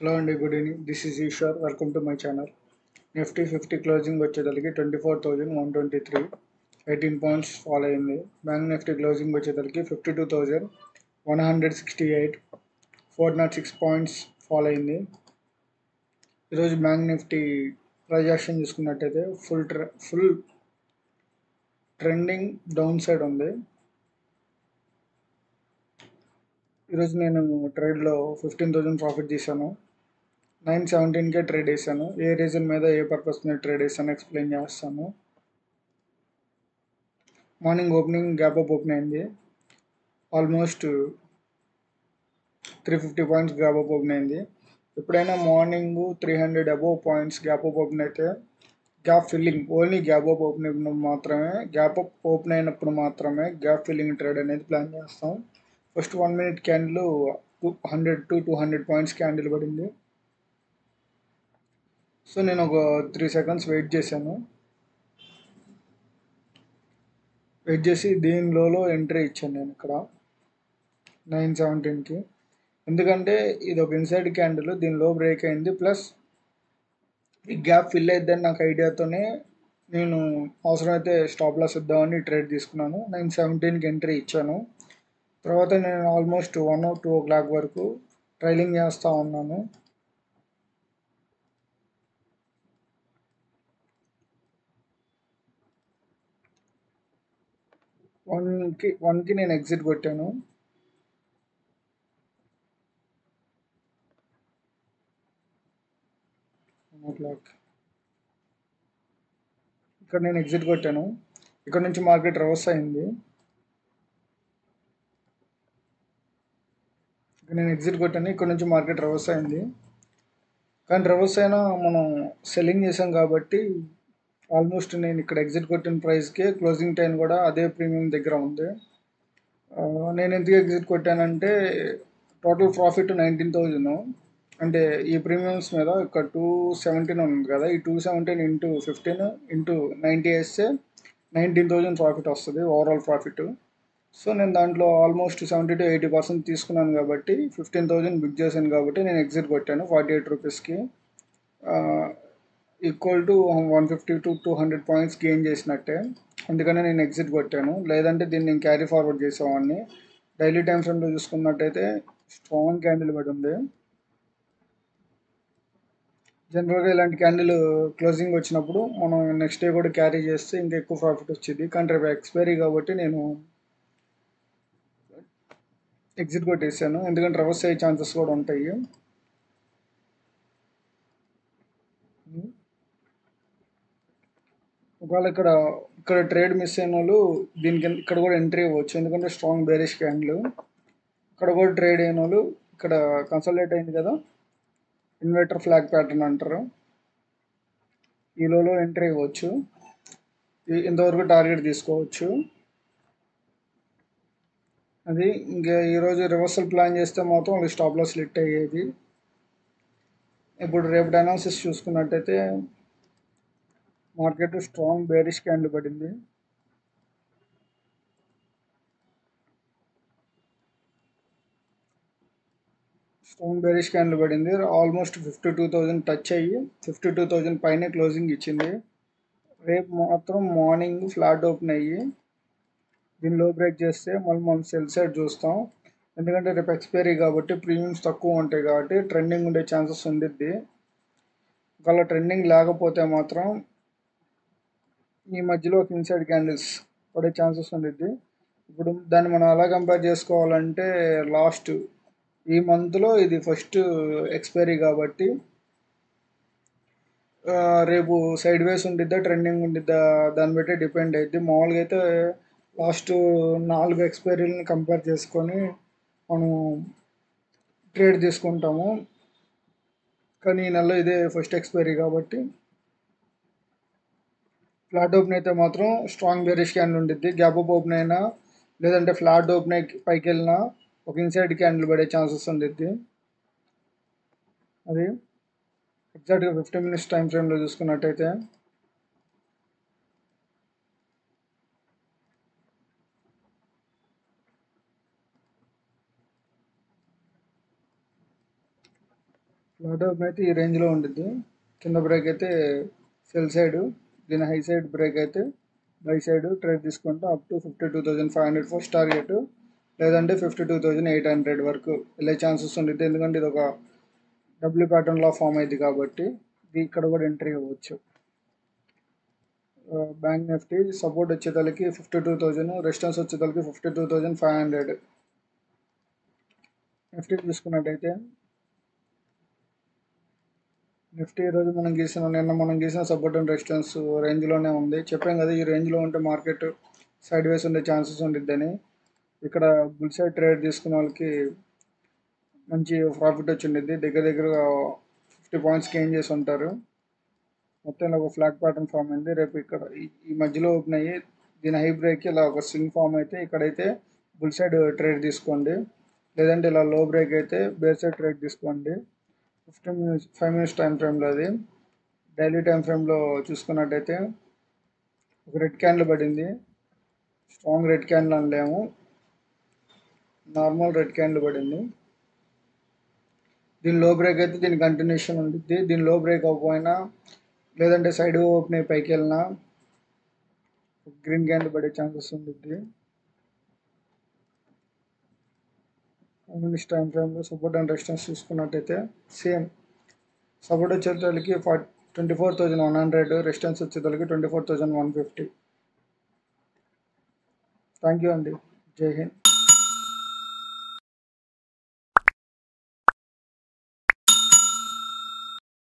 Hello and good evening. This is Ishwar. Welcome to my channel. Nifty 50 closing వచ్చేసరికి 24,123 18 points follow అయింది. Bank Nifty closing వచ్చేసరికి 52,168 406 points follow అయింది. ఈరోజు bank Nifty price action చూసుకున్నట్టయితే full trending down side ఉంది. ఈరోజు నేను ట్రేడ్లో 15,000 profit తీశాను. 917కే ట్రేడ్ వేసాను. ఏ రీజన్ మీద ఏ పర్పస్ మీద ట్రేడ్ వేసాను ఎక్స్ప్లెయిన్ చేస్తాను. Morning opening gap up open అయింది. Almost 350 points gap up open అయింది. ఎప్పుడైనా morning 300 above points gap up open అయితే gap filling only gap up open అయినప్పుడు మాత్రమే గ్యాప్ ఫిల్లింగ్ ట్రేడ్ అనేది ప్లాన్ చేస్తాం. First 1 minute candle 100 to 200 points candle పడింది. So నేను ఒక 3 seconds వెయిట్ చేశాను. వెయిట్ చేసి దీని లోలో ఎంట్రీ ఇచ్చాను నేను ఇక్కడ 917కి. ఎందుకంటే ఇది ఒక ఇన్సైడ్ క్యాండిల్, దీని లో బ్రేక్ అయింది, ప్లస్ ఈ గ్యాప్ ఫిల్ అయిద్దని నాకు ఐడియాతోనే నేను అవసరమైతే స్టాప్ లాస్ ఇద్దామని ట్రేడ్ తీసుకున్నాను. 917కి ఎంట్రీ ఇచ్చాను. తర్వాత నేను ఆల్మోస్ట్ 1 or 2 o'clock వరకు ట్రైలింగ్ చేస్తూ ఉన్నాను. వన్కి నేను ఎగ్జిట్ కొట్టాను. ఇక్కడ నేను ఎగ్జిట్ కొట్టాను. ఇక్కడ నుంచి మార్కెట్ రివర్స్ అయింది. ఇక్కడ నేను ఎగ్జిట్ కొట్టాను. ఇక్కడ నుంచి మార్కెట్ రివర్స్ అయింది. కానీ రివర్స్ అయినా మనం సెల్లింగ్ చేసాం కాబట్టి ఆల్మోస్ట్ నేను ఇక్కడ ఎగ్జిట్ కొట్టిన ప్రైస్కే క్లోజింగ్ టైం కూడా అదే ప్రీమియం దగ్గర ఉంది. నేను ఎందుకు ఎగ్జిట్ కొట్టానంటే టోటల్ ప్రాఫిట్ 19,000. అంటే ఈ ప్రీమియమ్స్ మీద ఇక్కడ 217 ఉంది కదా, ఈ 217 ఇంటూ 15 ఇంటూ 90 వేస్తే 19,000 ప్రాఫిట్ వస్తుంది ఓవరాల్ ప్రాఫిట్. సో నేను దాంట్లో ఆల్మోస్ట్ 70 to 80% తీసుకున్నాను కాబట్టి 15,000 బుక్ చేశాను కాబట్టి నేను ఎగ్జిట్ కొట్టాను 48 రూపీస్కి. Equal to 150 to 200 points gain చేసినట్టే. అందుకనే నేను ఎగ్జిట్ కొట్టాను. లేదంటే దీన్ని నేను క్యారీ ఫార్వర్డ్ చేసేవాడిని. డైలీ టైం ఫ్రేమ్లో చూసుకున్నట్టయితే స్ట్రాంగ్ క్యాండిల్ పడి ఉంది. జనరల్గా ఇలాంటి క్యాండిల్ క్లోజింగ్ వచ్చినప్పుడు మనం నెక్స్ట్ డే కూడా క్యారీ చేస్తే ఇంకా ఎక్కువ ప్రాఫిట్ వచ్చింది. కానీ రేపు ఎక్స్పైరీ కాబట్టి నేను ఎగ్జిట్ కొట్టేసాను. ఎందుకంటే రివర్స్ అయ్యే ఛాన్సెస్ కూడా ఉంటాయి. ఒకవేళ ఇక్కడ ట్రేడ్ మిస్ అయిన వాళ్ళు దీనికి ఇక్కడ కూడా ఎంట్రీ ఇవ్వచ్చు. ఎందుకంటే స్ట్రాంగ్ బేరిష్ క్యాండిల్. ఇక్కడ కూడా ట్రేడ్ అయిన వాళ్ళు ఇక్కడ కన్సల్టేట్ అయింది కదా, ఇన్వర్టర్ ఫ్లాగ్ ప్యాటర్న్ అంటారు, ఈ లోలో ఎంట్రీ ఇవ్వచ్చు. ఇంతవరకు టార్గెట్ తీసుకోవచ్చు. అది ఇంకా ఈరోజు రివర్సల్ ప్లాన్ చేస్తే మాత్రం అది స్టాప్ లాస్ లిట్ అయ్యేది. ఇప్పుడు రేపు అనాలిసిస్ చూసుకున్నట్టయితే మార్కెట్ స్ట్రాంగ్ బేరిష్ క్యాండిల్ పడింది. స్ట్రాంగ్ బేరిష్ క్యాండిల్ పడింది. ఆల్మోస్ట్ 52,000 టచ్ అయ్యి 52,000 పైనే క్లోజింగ్ ఇచ్చింది. రేపు మాత్రం మార్నింగ్ ఫ్లాట్ ఓపెన్ అయ్యి దీన్ని లో బ్రేక్ చేస్తే మళ్ళీ మనం సెల్ సైడ్ చూస్తాం. ఎందుకంటే రేపు ఎక్స్పైరీ కాబట్టి ప్రీమియమ్స్ తక్కువ ఉంటాయి కాబట్టి ట్రెండింగ్ ఉండే ఛాన్సెస్ ఉండిద్ది. ఒకవేళ ట్రెండింగ్ లేకపోతే మాత్రం ఈ మధ్యలో ఒక ఇన్సైడ్ క్యాండిల్స్ పడే ఛాన్సెస్ ఉండిద్ది. ఇప్పుడు దాన్ని మనం ఎలా కంపేర్ చేసుకోవాలంటే లాస్ట్ ఈ మంత్లో ఇది ఫస్ట్ ఎక్స్పైరీ కాబట్టి రేపు సైడ్ వేస్ ఉండిద్దా ట్రెండింగ్ ఉండిద్దా దాన్ని బట్టి డిపెండ్ అయ్యిద్ది. మామూలుగా అయితే లాస్ట్ 4 ఎక్స్పైరీలని కంపేర్ చేసుకొని మనం ట్రేడ్ తీసుకుంటాము. కానీ ఈ నెలలో ఇదే ఫస్ట్ ఎక్స్పైరీ కాబట్టి ఫ్లాట్ ఓపెన్ అయితే మాత్రం స్ట్రాంగ్ బేరిష్ క్యాండిల్ ఉండిద్ది. గ్యాప్ అప్ ఓపెన్ అయినా లేదంటే ఫ్లాట్ ఓపెన్ అయి పైకి వెళ్ళినా ఒక ఇన్సైడ్ క్యాండిల్ పడే ఛాన్సెస్ ఉండిద్ది. అది ఎగ్జాక్ట్గా 15 minutes టైం ఫ్రేమ్లో చూసుకున్నట్టయితే ఫ్లాట్ ఓపెన్ అయితే ఈ రేంజ్లో ఉండిద్ది. కింద బ్రేక్ అయితే సెల్ సైడ్, దీని హై సైడ్ బ్రేక్ అయితే బై సైడ్ ట్రేడ్ తీసుకుంటే అప్ టు 52,500 ఫస్ట్ టార్గెట్, లేదంటే 52,800 వరకు వెళ్ళే ఛాన్సెస్ ఉండిద్ది. ఎందుకంటే ఇది ఒక డబ్ల్యూ ప్యాటర్న్లో ఫామ్ అయింది కాబట్టి ఇది ఇక్కడ కూడా ఎంట్రీ అవ్వచ్చు. బ్యాంక్ నిఫ్టీ సపోర్ట్ వచ్చేతలకి 52,000, రెసిస్టెన్స్ వచ్చేతలకి 52,500. నిఫ్టీ చూసుకున్నట్టయితే నిఫ్టీ ఈరోజు నిన్న మనం గీసిన సపోర్ట్ అండ్ రెసిస్టెన్స్ రేంజ్లోనే ఉంది. చెప్పాం కదా ఈ రేంజ్లో ఉంటే మార్కెట్ సైడ్ వేస్ ఉండే ఛాన్సెస్ ఉండిద్దని. ఇక్కడ బుల్ సైడ్ ట్రేడ్ తీసుకున్న వాళ్ళకి మంచి ప్రాఫిట్ వచ్చి ఉండిద్ది. దగ్గర 50 పాయింట్స్ గెయిన్ చేసి ఉంటారు. మొత్తం ఇలా ఒక ఫ్లాగ్ ప్యాటర్న్ ఫామ్ అయింది. రేపు ఇక్కడ ఈ మధ్యలో ఓపెన్ అయ్యి దీని హై బ్రేక్ ఇలా ఒక స్వింగ్ ఫామ్ అయితే ఇక్కడైతే బుల్ సైడ్ ట్రేడ్ తీసుకోండి, లేదంటే ఇలా లో బ్రేక్ అయితే బేర్ సైడ్ ట్రేడ్ తీసుకోండి. 5 మినిట్స్ టైం ఫ్రేమ్లో అది. డైలీ టైం ఫ్రేమ్లో చూసుకున్నట్టయితే ఒక రెడ్ క్యాండిల్ పడింది. స్ట్రాంగ్ రెడ్ క్యాండిల్ అనలేము, నార్మల్ రెడ్ క్యాండిల్ పడింది. దీని లో బ్రేక్ అయితే దీని కంటిన్యూషన్ ఉంటుంది. దీని లో బ్రేక్ అవ్వకపోయినా లేదంటే సైడ్ ఓపెన్ అయ్యి పైకి వెళ్ళినా గ్రీన్ క్యాండిల్ పడే ఛాన్సెస్ ఉంటుంది. 5 మినిట్స్ టైం ఫ్రేమ్లో సపోర్ట్ అండ్ రెసిస్టెన్స్ చూసుకున్నట్టయితే సేమ్ సపోర్ట్ వచ్చేసరికి 24,100, రెసిస్టెన్స్ వచ్చేసరికి 24,150. థ్యాంక్ యూ అండి. జై హింద్.